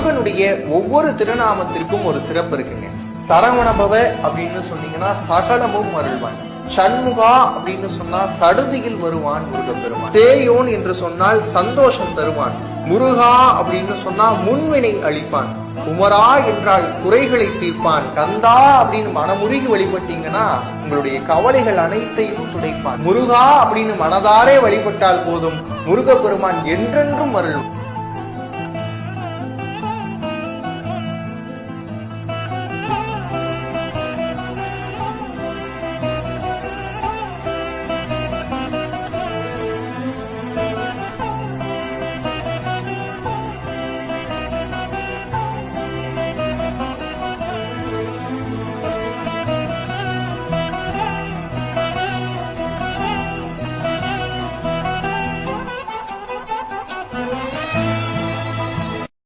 முருகனுடைய ஒவ்வொரு திருநாமத்திற்கும் ஒரு சிறப்பு இருக்குங்க. சரவணபவ அப்படின்னு சொன்னீங்கன்னா சகலமும் அருள்வான். சண்முகா அப்படின்னு சொன்னா சடுதியில் வருவான் முருகப்பெருமான். தேயோன் என்று சொன்னால் சந்தோஷம் தருவான். முருகா அப்படின்னு சொன்னா முன்வினை அளிப்பான். குமரா என்றால் குறைகளை தீர்ப்பான். கந்தா அப்படின்னு மனமுருகி வழிபட்டீங்கன்னா உங்களுடைய கவலைகள் அனைத்தையும் துடைப்பான். முருகா அப்படின்னு மனதாரே வழிபட்டால் போதும், முருகப்பெருமான் என்றென்றும் அருள்வான்.